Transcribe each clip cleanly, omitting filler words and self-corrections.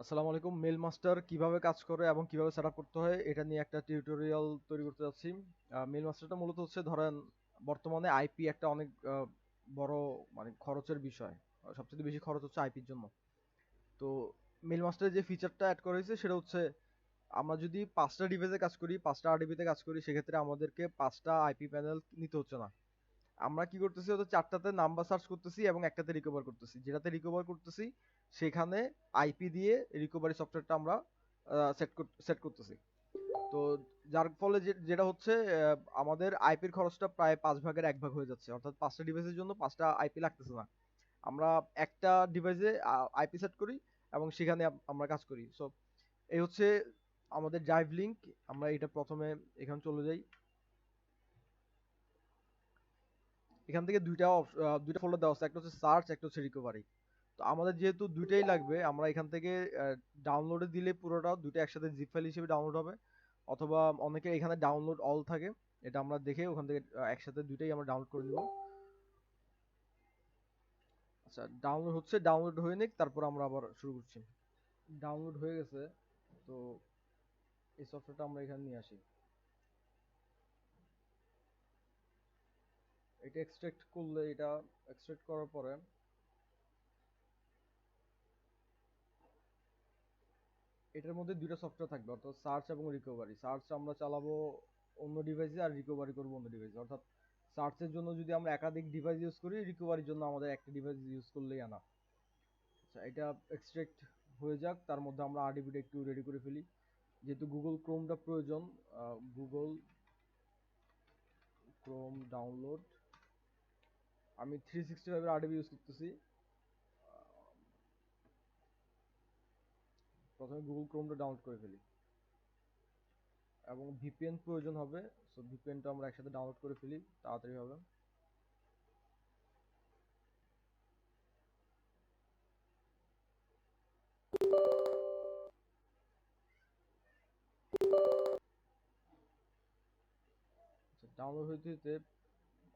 আসসালামু আলাইকুম। Mail master কিভাবে কাজ করে এবং কিভাবে সেটআপ করতে হয় এটা নিয়ে একটা টিউটোরিয়াল তৈরি করতে যাচ্ছি। মেল মাস্টারটা মূলত হচ্ছে ধরেন বর্তমানে আইপি একটা অনেক বড় মানে খরচের বিষয়। সবচেয়ে বেশি খরচ হচ্ছে আইপির জন্য। তো মেল মাস্টারের যে ফিচারটা অ্যাড করা হয়েছে সেটা হচ্ছে আমরা যদি ৫টা ডিভাইসে কাজ করি, ৫টা আরডিবিতে কাজ করি সেক্ষেত্রে আমাদেরকে ৫টা আইপি প্যানেল নিতে হচ্ছে না। আমরা কি করতেছি হয়তো ৪টাতে নাম্বার সার্চ করতেছি এবং একটাতে রিকভার করতেছি। যেটাতে রিকভার করতেছি সেখানে আইপি দিয়ে রিকভারি সফটওয়্যারটা আমরা সেট করতেছি। তো যার ফলে যেটা হচ্ছে আমাদের আইপির খরচটা প্রায় ৫ ভাগের ১ ভাগ হয়ে যাচ্ছে। অর্থাৎ ৫টা ডিভাইসের জন্য ৫টা আইপি লাগতেছে না। আমরা একটা ডিভাইসে আইপি সেট করি এবং সেখানে আমরা কাজ করি। সো এই হচ্ছে আমাদের ড্রাইভ লিংক। আমরা এটা প্রথমে এখানে চলে যাই। এখান থেকে দুইটা ফোল্ডার দেওয়া আছে, একটা হচ্ছে সার্চ, একটা হচ্ছে রিকভারি। তো আমাদের যেহেতু দুইটাই লাগবে আমরা এখান থেকে ডাউনলোডে দিলে পুরোটা দুটো একসাথে জিপ ফাইল হিসেবে ডাউনলোড হবে, অথবা অনেকে এখানে ডাউনলোড অল থাকে, এটা আমরা দেখে ওখান থেকে একসাথে দুইটাই আমরা ডাউনলোড করে নিব। আচ্ছা, ডাউনলোড হচ্ছে, ডাউনলোড হয়ে নিক, তারপর আমরা আবার শুরু করছি। ডাউনলোড হয়ে গেছে। তো এই সফটওয়্যারটা আমরা এখানে নিয়ে আসি। এটা এক্সট্রাক্ট করলে, এটা এক্সট্রাক্ট করার পরে এটার মধ্যে দুইটা সফটওয়্যার থাকবে, অর্থাৎ সার্চ এবং রিকভারি। সার্চ আমরা চালাবো অন্য ডিভাইসে আর রিকভারি করবো অন্য ডিভাইসে। অর্থাৎ সার্চের জন্য যদি আমরা একাধিক ডিভাইস ইউজ করি, রিকভারির জন্য আমাদের একটা ডিভাইস ইউজ করলেই আনা। আচ্ছা, এটা এক্সট্রাক্ট হয়ে যাক, তার মধ্যে আমরা আরডিবিটা একটু রেডি করে ফেলি। যেহেতু গুগল ক্রোমটা প্রয়োজন, গুগল ক্রোম ডাউনলোড, আমি 365 আরডিবি ইউজ করতেছি। প্রথমে গুগল ক্রোমটা ডাউনলোড করে ফেলি এবং ভিপিএন প্রয়োজন হবে। সো ভিপিএনটা আমরা একসাথে ডাউনলোড করে ফেলি, তাড়াতাড়ি হবে। ডাউনলোড হইতে হইতে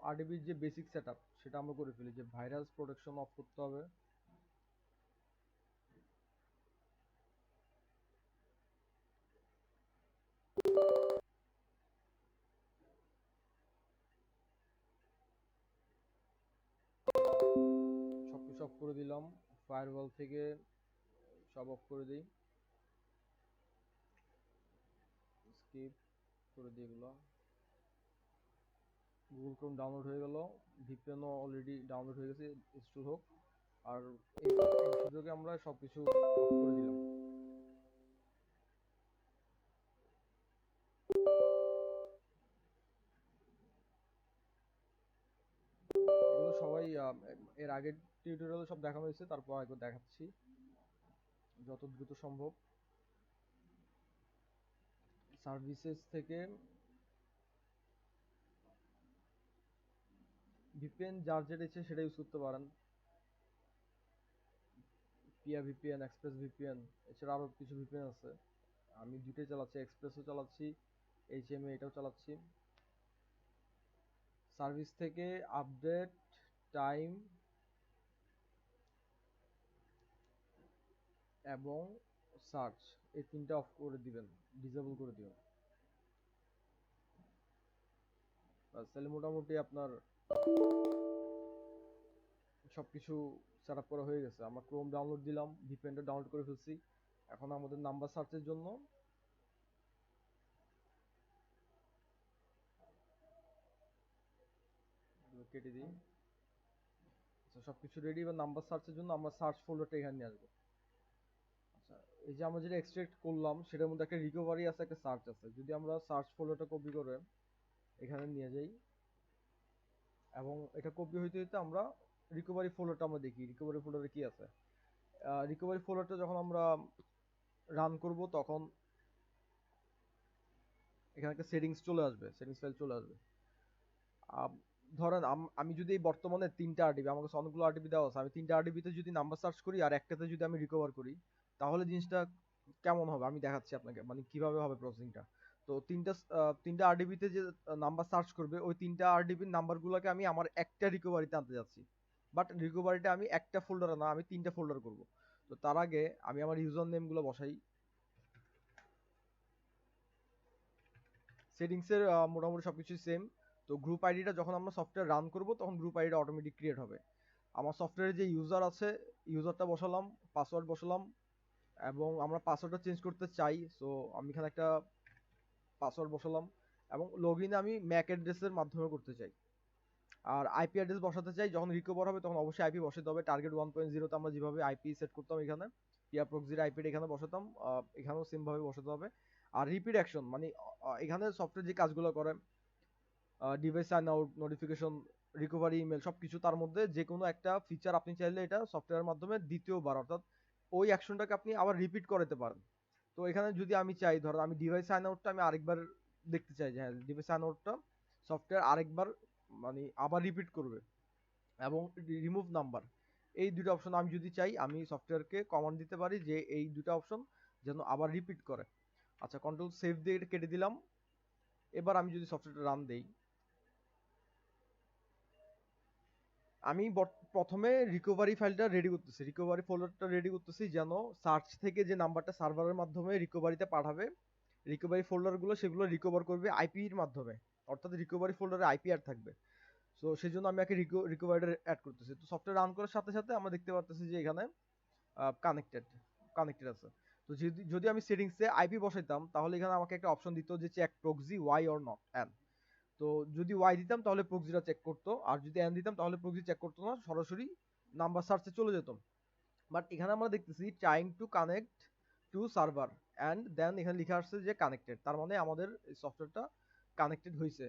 আরডিবির যে বেসিক সেটআপ সেটা আমরা করে ফেলি, যে ভাইরাস প্রোটেকশন অফ করতে হবে। সবকিছু অফ করে দিলাম, ফায়ারওয়াল থেকে সব অফ করে দিই, স্কিপ করে দিই এগুলো। গুগল ক্রোম ডাউনলোড হয়ে গেল, ভিপিএনও অলরেডি ডাউনলোড হয়ে গেছে, ইনস্টল হোক। আর এই সুযোগে আমরা সবকিছু অফ করে দিলাম। এগুলো সবাই এর আগের টিউটোরিয়ালে সব দেখানো হয়েছে, তারপর একবার দেখাচ্ছি যত দ্রুত সম্ভব। সার্ভিসেস থেকে ভিপিএন যার যেটা ইচ্ছে সেটা ইউজ করতে পারেন। পিয়া ভিপিএন, এক্সপ্রেস ভিপিএন, এছাড়া আরো কিছু ভিপিএন আছে। আমি দুটোই চালাচ্ছি, এক্সপ্রেসও চালাচ্ছি, এইচএমএ এটাও চালাচ্ছি। সার্ভিস থেকে আপডেট, টাইম এবং সার্চ, এই তিনটা অফ করে দিবেন, ডিসেবল করে দিবেন। তাহলে মোটামুটি আপনার সবকিছু সেট আপ করা হয়ে গেছে। আমরা ক্রোম ডাউনলোড দিলাম, ভিপিএনটা ডাউনলোড করে ফেলছি। এখন আমাদের নাম্বার সার্চের জন্য কেটে দিই। আচ্ছা, সবকিছু রেডি। এবার নাম্বার সার্চের জন্য আমরা সার্চ ফোল্ডারটা এখানে নিয়ে আসবো। আচ্ছা, এই যে আমরা যেটা এক্সট্রাক্ট করলাম সেটার মধ্যে একটা রিকভারি আছে, একটা সার্চ আছে। যদি আমরা সার্চ ফোল্ডারটা কপি করে এখানে নিয়ে যাই এবং এটা কপি হইতে হইতে আমরা রিকভারি ফোল্ডারটা আমরা দেখি, রিকভারি ফোল্ডারে কি আছে। রিকভারি ফোল্ডারটা যখন আমরা রান করব তখন এখানে একটা সেটিংস চলে আসবে, সেটিংস ফাইল চলে আসবে। ধরেন আমি যদি এই বর্তমানে 3টা আরডিবি, আমার কাছে অনেকগুলো আরডিবি দেওয়া আছে, আমি 3টা আরডিবিতে যদি নাম্বার সার্চ করি আর একটাতে যদি আমি রিকভার করি, তাহলে জিনিসটা কেমন হবে আমি দেখাচ্ছি আপনাকে, মানে কিভাবে হবে প্রসেসিংটা। তো তিনটা আরডিবিতে যে নাম্বার সার্চ করবে, ওই 3টা আরডিবির নাম্বারগুলোকে আমি আমার একটা রিকভারিতে আনতে যাচ্ছি। বাট রিকভারিটা আমি একটা ফোল্ডারে না, আমি 3টা ফোল্ডার করব। তো তার আগে আমি আমার ইউজার নেমগুলো বসাই। সেটিংসের মোটামুটি সবকিছুই সেম। তো গ্রুপ আইডিটা যখন আমরা সফটওয়্যার রান করব তখন গ্রুপ আইডিটা অটোমেটিক ক্রিয়েট হবে। আমার সফটওয়্যারে যে ইউজার আছে, ইউজারটা বসালাম, পাসওয়ার্ড বসালাম, এবং আমরা পাসওয়ার্ডটা চেঞ্জ করতে চাই, সো আমি এখানে একটা পাসওয়ার্ড বসালাম, এবং লগ ইন আমি ম্যাক অ্যাড্রেসের মাধ্যমে করতে চাই। আর আইপি অ্যাড্রেস বসাতে চাই, যখন রিকভার হবে তখন অবশ্যই আইপি বসাতে হবে। টার্গেট 1.0 তে আমরা যেভাবে আইপি সেট করতাম এখানে, পিয়া প্রক্সির আইপিটা এখানে বসাতাম, এখানেও সেম ভাবে বসাতে হবে। আর রিপিট অ্যাকশন মানে এখানে সফটওয়্যার যে কাজগুলো করে, device sign out, notification, recovery, email, সবকিছু, তার মধ্যে যে কোনো একটা ফিচার আপনি চাইলে এটা সফটওয়্যারের মাধ্যমে দ্বিতীয়বার, অর্থাৎ ওই অ্যাকশনটাকে আপনি আবার রিপিট করাতে পারেন। তো এখানে যদি আমি চাই, ধরো আমি ডিভাইস সাইন আউটটা আমি আরেকবার দেখতে চাই, যে হ্যাঁ ডিভাইস সাইন আউটটা সফটওয়্যার আরেকবার মানে আবার রিপিট করবে, এবং রিমুভ নাম্বার, এই দুটো অপশন আমি যদি চাই, আমি সফটওয়্যারকে কমান্ড দিতে পারি যে এই দুটো অপশন যেন আবার রিপিট করে। আচ্ছা, কন্ট্রোল সেভ দিয়ে এটা কেটে দিলাম। এবার আমি যদি সফটওয়্যারটা রান দেই, আমি প্রথমে রিকভারি ফাইলটা রেডি করতেছি, রিকভারি ফোল্ডারটা রেডি করতেছি, যেন সার্চ থেকে যে নাম্বারটা সার্ভারের মাধ্যমে রিকভারিতে পাঠাবে, রিকভারি ফোল্ডারগুলো সেগুলো রিকভার করবে আইপির মাধ্যমে, অর্থাৎ রিকভারি ফোল্ডারে আইপি অ্যাড থাকবে। সো সেই জন্য আমি একে রিকভারিটা অ্যাড করতেছি। তো সফটওয়্যার রান করার সাথে সাথে আমরা দেখতে পারতেছি যে এখানে কানেক্টেড কানেক্টেড আছে। তো যদি যদি আমি সেটিংসে আইপি বসাইতাম, তাহলে এখানে আমাকে একটা অপশন দিত যে check proxy Y or not N. তো যদি ওয়াই দিতাম তাহলে প্রক্সিটা চেক করতো, আর যদি এন দিতাম তাহলে প্রক্সি চেক করতো না, সরাসরি নাম্বার সার্চে চলে যেত। বাট এখানে আমরা দেখতেছি trying to connect to server and then এখানে লেখা আসছে যে কানেক্টেড, তার মানে আমাদের সফটওয়্যারটা কানেক্টেড হয়েছে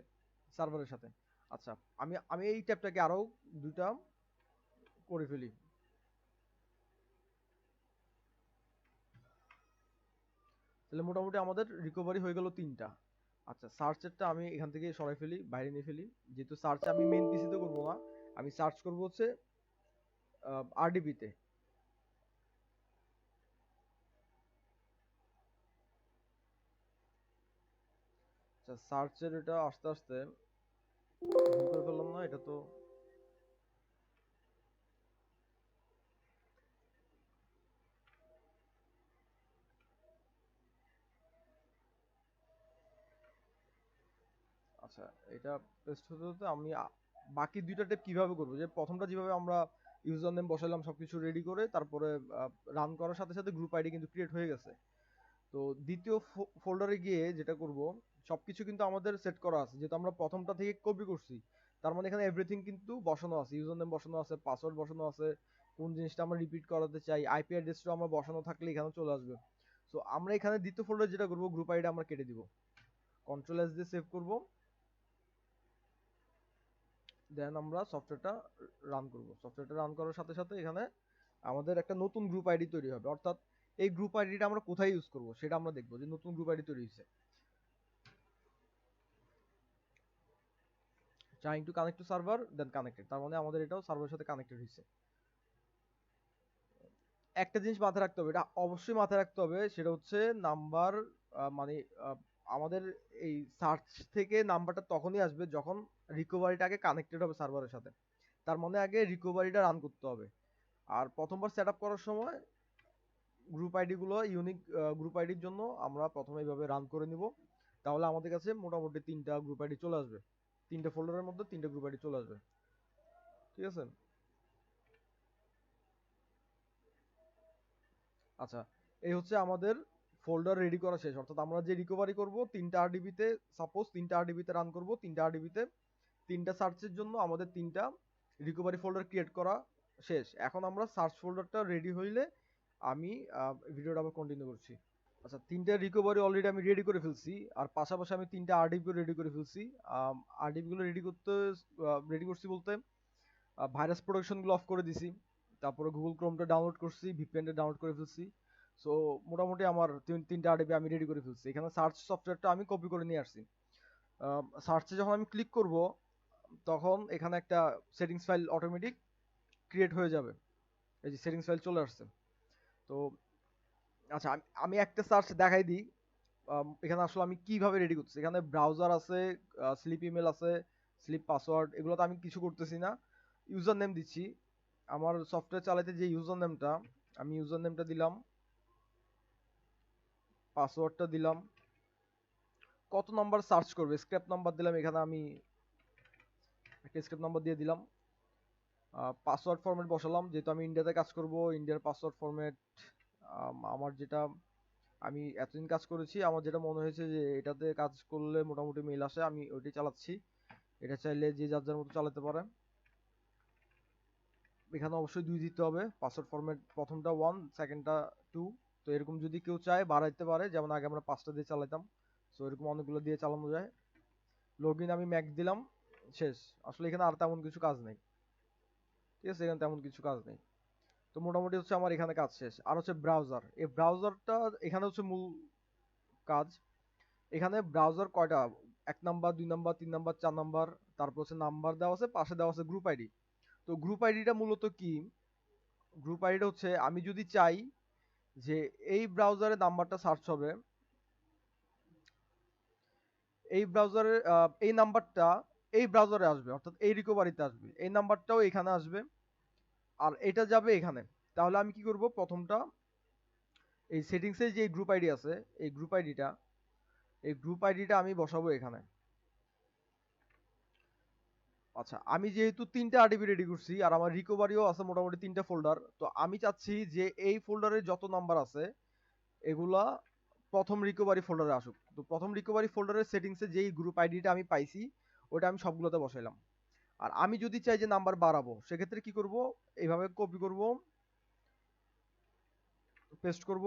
সার্ভারের সাথে। আচ্ছা, আমি আমি এই ট্যাবটাকে আরো দুটা করে ফেলি, তাহলে মোটামুটি আমাদের রিকভারি হয়ে গেল 3টা। আচ্ছা, সার্চেরটা আমি এখান থেকে সরাই ফেলি, বাইরে নিয়ে ফেলি, যেহেতু সার্চ আমি মেইন পিসিতে করবো না, আমি সার্চ করবো হচ্ছে আরডিবিতে। আচ্ছা, সার্চের এটা আস্তে আস্তে ভুল করে ফেললাম না, এটা তো আচ্ছা, এটা পেস্ট হতে হতে আমি বাকি দুইটা টেপ কিভাবে করবো, যে প্রথমটা যেভাবে আমরা ইউজার নেম বসালাম সবকিছু রেডি করে, তারপরে রান করার সাথে সাথে গ্রুপ আইডি কিন্তু ক্রিয়েট হয়ে গেছে। তো দ্বিতীয় ফোল্ডারে গিয়ে যেটা করব, সবকিছু কিন্তু আমাদের সেট করা আছে, যেহেতু আমরা প্রথমটা থেকে কপি করছি, তার মানে এখানে এভরিথিং কিন্তু বসানো আছে, ইউজার নেম বসানো আছে, পাসওয়ার্ড বসানো আছে, কোন জিনিসটা আমরা রিপিট করাতে চাই, আইপি অ্যাড্রেসটা আমরা বসানো থাকলে এখানে চলে আসবে। সো আমরা এখানে দ্বিতীয় ফোল্ডারে যেটা করব, গ্রুপ আইডি আমরা কেটে দিব, কন্ট্রোল এস দিয়ে সেভ করব, দেন আমরা সফটওয়্যারটা রান করব। সফটওয়্যারটা রান করার সাথে সাথে এখানে আমাদের একটা নতুন গ্রুপ আইডি তৈরি হবে, অর্থাৎ এই গ্রুপ আইডিটা আমরা কোথায় ইউজ করব সেটা আমরা দেখবো, যে নতুন গ্রুপ আইডি তৈরি হয়েছে, trying to connect to server then connected, তার মানে আমাদের এটাও সার্ভারের সাথে কানেক্টেড হয়েছে। একটা জিনিস মাথায় রাখতে হবে, এটা অবশ্যই মাথায় রাখতে হবে, সেটা হচ্ছে নাম্বার, মানে আহ, আমাদের এই সার্চ থেকে নাম্বারটা তখনই আসবে যখন রিকভারিটাকে কানেক্টেড হবে সার্ভারের সাথে, তার মানে আগে রিকভারিটা রান করতে হবে। আর প্রথমবার সেট আপ করার সময় গ্রুপ আইডি গুলো ইউনিক গ্রুপ আইডির জন্য আমরা প্রথমে এইভাবে রান করে নিব, তাহলে আমাদের কাছে মোটামুটি 3টা গ্রুপ আইডি চলে আসবে, 3টে ফোল্ডারের মধ্যে 3টে গ্রুপ আইডি চলে আসবে। ঠিক আছে। আচ্ছা, এই হচ্ছে আমাদের ফোল্ডার রেডি করা শেষ, অর্থাৎ আমরা যে রিকভারি করব 3টা আরডিবিতে, সাপোজ 3টা আরডিবিতে রান করব, 3টা আরডিবিতে 3টা সার্চের জন্য আমাদের 3টা রিকভারি ফোল্ডার ক্রিয়েট করা শেষ। এখন আমরা সার্চ ফোল্ডারটা রেডি হইলে আমি ভিডিওটা আবার কন্টিনিউ করছি। আচ্ছা, 3টা রিকভারি অলরেডি আমি রেডি করে ফেলছি, আর পাশাপাশি আমি 3টা আরডিবি রেডি করে ফেলছি। আরডিবি গুলো রেডি করছি বলতে ভাইরাস প্রোটেকশন গুলো অফ করে দিছি, তারপরে গুগল ক্রোমটা ডাউনলোড করছি, ভিপিএনটা ডাউনলোড করে ফেলছি। সো মোটামুটি আমার 3টা আরডিবি আমি রেডি করে ফেলছি। এখানে সার্চ সফটওয়্যারটা আমি কপি করে নিয়ে আসছি। সার্চে যখন আমি ক্লিক করব, তখন এখানে একটা সেটিংস ফাইল অটোমেটিক ক্রিয়েট হয়ে যাবে, এই যে সেটিংস ফাইল চলে আসছে। তো আচ্ছা, আমি একটা সার্চ দেখাই দিই, এখানে আসলে আমি কিভাবে রেডি করতেছি। এখানে ব্রাউজার আছে, স্লিপ ইমেল আছে, স্লিপ পাসওয়ার্ড, এগুলো তো আমি কিছু করতেছি না, ইউজার নেম দিচ্ছি। আমার সফটওয়্যার চালাইতে যে ইউজার নেমটা আমি ইউজার নেমটা দিলাম, পাসওয়ার্ডটা দিলাম। কত নাম্বার সার্চ করবে, স্ক্র্যাপ নাম্বার দিলাম, এখানে আমি একটা স্ক্র্যাপ নাম্বার দিয়ে দিলাম। পাসওয়ার্ড ফরম্যাট বসালাম, যেহেতু আমি ইন্ডিয়াতে কাজ করব, ইন্ডিয়ার পাসওয়ার্ড ফরম্যাট আমার যেটা আমি এতদিন কাজ করেছি, আমার যেটা মনে হয়েছে যে এটাতে কাজ করলে মোটামুটি মেল আসে, আমি ওইটাই চালাচ্ছি। এটা চাইলে যে যার যার মতো চালাতে পারে। এখানে অবশ্যই 2 দিতে হবে, পাসওয়ার্ড ফরম্যাট প্রথমটা 1, সেকেন্ডটা 2। তো এরকম যদি কেউ চায় বাড়াইতে পারে, যেমন আগে আমরা 5টা দিয়ে চালাতাম, সো এরকম অনেকগুলো দিয়ে চালানো যায়। লগইন আমি ম্যাক দিলাম, শেষ। আসলে এখানে আর তেমন কিছু কাজ নেই, ঠিক আছে, এখানে তেমন কিছু কাজ নেই। তো মোটামুটি হচ্ছে আমার এখানে কাজ শেষ। আর হচ্ছে ব্রাউজার, এই ব্রাউজারটা এখানে হচ্ছে মূল কাজ। এখানে ব্রাউজার কয়টা, 1 নাম্বার, 2 নাম্বার, 3 নাম্বার, 4 নাম্বার, তারপর হচ্ছে নাম্বার দেওয়া আছে, পাশে দেওয়া আছে গ্রুপ আইডি। তো গ্রুপ আইডিটা মূলত কি, গ্রুপ আইডিটা হচ্ছে আমি যদি চাই যে এই ব্রাউজারে নাম্বারটা সার্চ হবে, এই ব্রাউজারে এই নাম্বারটা এই ব্রাউজারে আসবে, অর্থাৎ এই রিকভারিতে আসবে, এই নাম্বারটাও এখানে আসবে, আর এটা যাবে এখানে। তাহলে আমি কি করব, প্রথমটা এই সেটিংসে যে গ্রুপ আইডি আছে, এই গ্রুপ আইডিটা আমি বসাবো এখানে। আচ্ছা, আমি যেহেতু 3টা আরডিবি রেডি করছি আর আমার রিকভারিও আছে মোটামুটি 3টা ফোল্ডার, তো আমি চাচ্ছি যে এই ফোল্ডারে যত নাম্বার আছে এগুলা প্রথম রিকভারি ফোল্ডারে আসুক। তো প্রথম রিকভারি ফোল্ডারের সেটিংসে যেই গ্রুপ আইডিটা আমি পাইছি ওটা আমি সবগুলোতে বসাইলাম। আর আমি যদি চাই যে নাম্বার বাড়াবো, সেক্ষেত্রে কি করব, এইভাবে কপি করব, পেস্ট করব,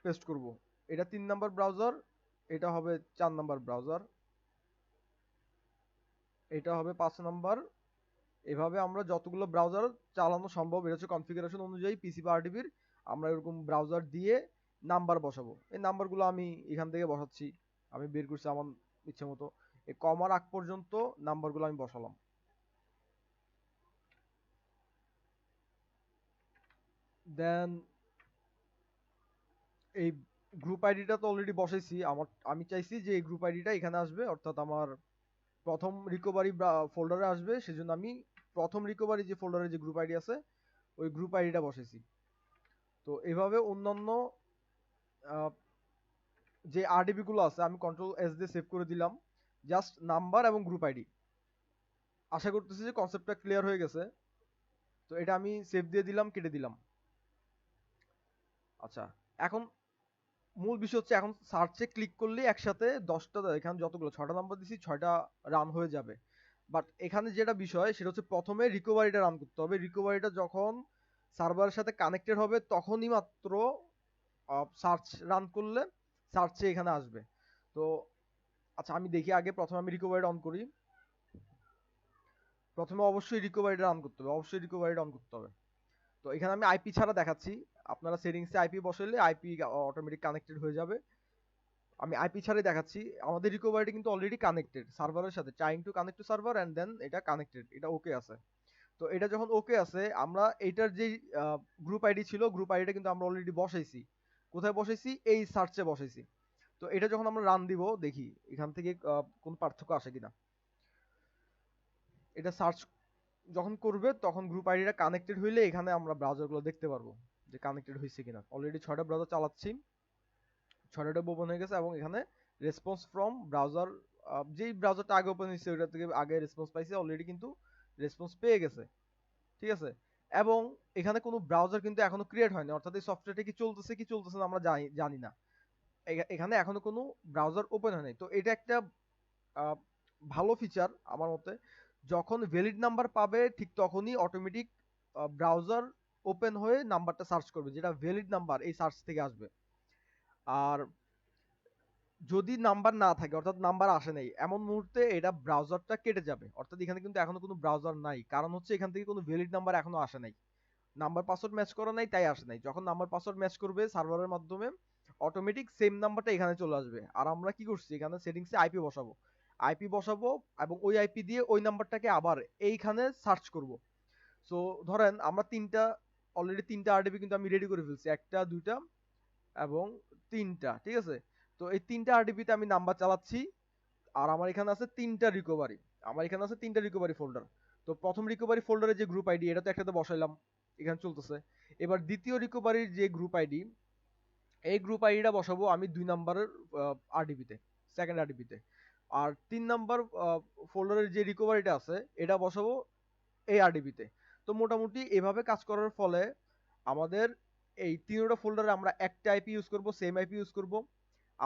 পেস্ট করব। এটা 3 নাম্বার ব্রাউজার, এটা হবে 4 নাম্বার ব্রাউজার, এটা হবে 5 নাম্বার। এভাবে আমরা যতগুলো ব্রাউজার চালানো সম্ভব, এটা হচ্ছে কনফিগারেশন অনুযায়ী পিসি বা আরডিবির, আমরা এরকম ব্রাউজার দিয়ে নাম্বার বসাবো। এই নাম্বারগুলো আমি এখান থেকে বসাচ্ছি, আমি বের করছি আমার ইচ্ছে মতো। এই কমার আগ পর্যন্ত নাম্বারগুলো আমি বসালাম। দেন এই গ্রুপ আইডিটা তো অলরেডি বসাইছি, আমি চাইছি যে এই গ্রুপ আইডিটা এখানে আসবে, অর্থাৎ আমার প্রথম রিকভারি ফোল্ডারে আসবে, সেজন্য আমি প্রথম রিকভারি যে ফোল্ডারে যে গ্রুপ আইডি আছে ওই গ্রুপ আইডিটা বসাইছি। তো এভাবে অন্যান্য যে আরডিবি গুলো আছে আমি কন্ট্রোল এস দিয়ে সেভ করে দিলাম, জাস্ট নাম্বার এবং গ্রুপ আইডি। আশা করতেছি যে কনসেপ্টটা ক্লিয়ার হয়ে গেছে। তো এটা আমি সেভ দিয়ে দিলাম, কেটে দিলাম। আচ্ছা, এখন মূল বিষয় হচ্ছে, এখন সার্চে ক্লিক করলে একসাথে 10টা, এখানে যতগুলো 6টা নাম্বার দিছি 6টা রান হয়ে যাবে। বাট এখানে যেটা বিষয় সেটা হচ্ছে প্রথমে রিকভারিটা রান করতে হবে। রিকভারিটা যখন সার্ভারের সাথে কানেক্টেড হবে তখনই মাত্র সার্চ রান করলে সার্চে এখানে আসবে। তো আচ্ছা, আমি দেখি আগে, প্রথমে আমি রিকভারিটা অন করি। প্রথমে অবশ্যই রিকভারিটা রান করতে হবে, অবশ্যই রিকভারিটা অন করতে হবে। তো এখানে আমি আইপি ছাড়া দেখাচ্ছি, আপনারা সেটিংসে আইপি বসাইলে আইপি অটোমেটিক কানেক্টেড হয়ে যাবে। আমি আইপি ছাড়াই দেখাচ্ছি। আমাদের রিকভারিটা কিন্তু অলরেডি কানেক্টেড সার্ভারের সাথে, trying to connect to server and then এটা কানেক্টেড, এটা ওকে আছে। তো এটা যখন ওকে আছে, আমরা এইটার যে গ্রুপ আইডি ছিল, গ্রুপ আইডিটা কিন্তু আমরা অলরেডি বসাইছি। কোথায় বসাইছি, এই সার্চে বসাইছি। তো এটা যখন আমরা রান দিব, দেখি এখান থেকে কোন পার্থক্য আসে কিনা। এটা সার্চ যখন করবে তখন গ্রুপ আইডিটা কানেক্টেড হইলে এখানে আমরা ব্রাউজারগুলো দেখতে পারবো যে কানেক্টেড হয়েছে কিনা। অলরেডি 6টা ব্রাউজার চালাচ্ছি, 6টা ট্যাব ওপেন হয়ে গেছে, এবং এখানে রেসপন্স ফ্রম ব্রাউজার, যেই ব্রাউজারটা আগে ওপেন হয়েছে ওইটা থেকে আগে রেসপন্স পাইছে, অলরেডি কিন্তু রেসপন্স পেয়ে গেছে, ঠিক আছে। এবং এখানে কোনো ব্রাউজার কিন্তু এখনো ক্রিয়েট হয়নি, অর্থাৎ এই সফটওয়্যারটা কি চলতেছে না আমরা জানি না। এখানে এখনো কোনো ব্রাউজার ওপেন হয় নাই। তো এটা একটা আহ, ভালো ফিচার আমার মতে। যখন ভ্যালিড নাম্বার পাবে ঠিক তখনই অটোমেটিক ব্রাউজার ওপেন হয়ে নাম্বারটা সার্চ করবে, যেটা ভ্যালিড নাম্বার এই সার্চ থেকে আসবে। আর যদি নাম্বার না থাকে, অর্থাৎ নাম্বার আসে নাই, এমন মুহূর্তে এটা ব্রাউজারটা কেটে যাবে, অর্থাৎ এখানে কিন্তু এখনো কোনো ব্রাউজার নাই, কারণ হচ্ছে এখান থেকে কোনো ভ্যালিড নাম্বার এখনো আসে নাই, নাম্বার পাসওয়ার্ড ম্যাচ করা নাই তাই আসে নাই। যখন নাম্বার পাসওয়ার্ড ম্যাচ করবে সার্ভারের মাধ্যমে, অটোমেটিক সেম নাম্বারটা এখানে চলে আসবে। আর আমরা কি করছি, এখানে সেটিংসে আইপি বসাবো, আইপি বসাবো, এবং ওই আইপি দিয়ে ওই নাম্বারটাকে আবার এইখানে সার্চ করব। সো ধরেন আমরা অলরেডি 3টা আরডিবি কিন্তু আমি রেডি করে ফেলছি, 1টা 2টা এবং 3টা, ঠিক আছে। তো এই 3টা আরডিবিতে আমি নাম্বার চালাচ্ছি, আর আমার এখানে আছে 3টা রিকভারি, আমার এখানে আছে 3টা রিকভারি ফোল্ডার। তো প্রথম রিকভারি ফোল্ডারে যে গ্রুপ আইডি এটা তো একসাথে বসাইলাম, এখানে চলতেছে। এবার দ্বিতীয় রিকভারির যে গ্রুপ আইডি, এই গ্রুপ আইডিটা বসাবো আমি 2 নাম্বারের আরডিবিতে, সেকেন্ড আরডিবিতে। আর 3 নাম্বার ফোল্ডারের যে রিকভারিটা আছে এটা বসাবো এই আরডিবিতে। তো মোটামুটি এভাবে কাজ করার ফলে আমাদের এই তিনটা ফোল্ডারে আমরা একটা আইপি ইউজ করব, সেম আইপি ইউজ করব।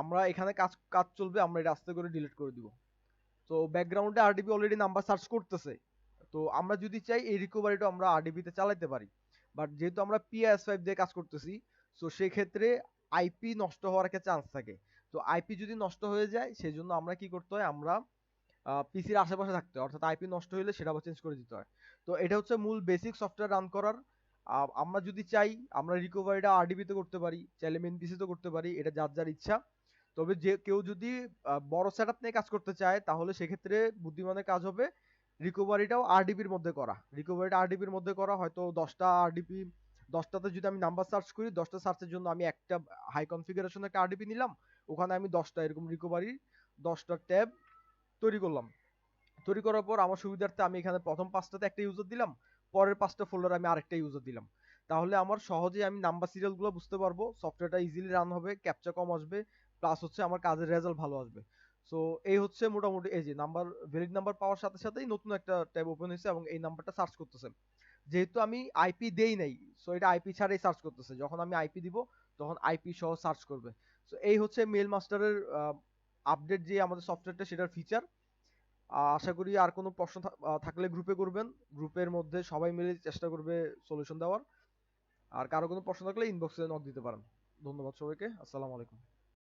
আমরা এখানে কাজ কাজ চলবে, আমরা এটা আস্তে করে ডিলিট করে দিব। তো ব্যাকগ্রাউন্ডে আরডিবি অলরেডি নাম্বার সার্চ করতেছে। তো আমরা যদি চাই এই রিকভারিটা আমরা আরডিবিতে চালাতে পারি, বাট যেহেতু আমরা পিএস5 দিয়ে কাজ করতেছি, সো সেই ক্ষেত্রে আইপি নষ্ট হওয়ার একটা চান্স থাকে। তো আইপি যদি নষ্ট হয়ে যায় সেজন্য আমরা কি করতে হয়, আমরা পিসির আশেপাশে থাকতে হয়, অর্থাৎ আইপি নষ্ট হলে সেটা আবার চেঞ্জ করে দিতে হয়। তো এটা হচ্ছে মূল বেসিক সফটওয়্যার রান করার। আমরা যদি চাই আমরা রিকভারিটা আরডিবিতে করতে পারি, চাইলে মেন পিসিতে করতে পারি, এটা যার যার ইচ্ছা। তবে যে কেউ যদি বড় সেটআপ নিয়ে কাজ করতে চায় তাহলে সেক্ষেত্রে বুদ্ধিমানের কাজ হবে রিকভারিটাও আরডিবির মধ্যে করা। রিকভারিটা আরডিবির মধ্যে করা, হয়তো 10টা আরডিবি, 10টাতে যদি আমি নাম্বার সার্চ করি, 10টা সার্চের জন্য আমি একটা হাই কনফিগারেশন একটা আরডিবি নিলাম, ওখানে আমি 10টা এরকম রিকভারি 10টা ট্যাব তৈরি করলাম। তৈরি করার পর আমার সুবিধার্থে আমি এখানে প্রথম 5টাতে একটা ইউজার দিলাম, পরের 5টা ফোল্ডারে আমি আরেকটা ইউজার দিলাম। তাহলে আমার সহজেই আমি নাম্বার সিরিয়ালগুলো বুঝতে পারবো, সফটওয়্যারটা ইজিলি রান হবে, ক্যাপচা কম আসবে, প্লাস হচ্ছে আমার কাজের রেজাল্ট ভালো আসবে। সো এই হচ্ছে মোটামুটি, এই যে নাম্বার, ভ্যালিড নাম্বার পাওয়ার সাথে সাথেই নতুন একটা ট্যাব ওপেন হয়েছে এবং এই নাম্বারটা সার্চ করতেছে। যেহেতু আমি আইপি দেই নাই, সো এটা আইপি ছাড়াই সার্চ করতেছে। যখন আমি আইপি দিব তখন আইপি সহ সার্চ করবে। সো এই হচ্ছে মেইল মাস্টারের আপডেট, যে আমাদের সফটওয়্যারটা সেটার ফিচার। আশা করি আর কোনো প্রশ্ন থাকলে গ্রুপে করবেন, গ্রুপের মধ্যে সবাই মিলে চেষ্টা করবে সলিউশন দেওয়ার। আর কারো কোনো প্রশ্ন থাকলে ইনবক্সে নক দিতে পারেন। ধন্যবাদ সবাইকে, আসসালামু আলাইকুম।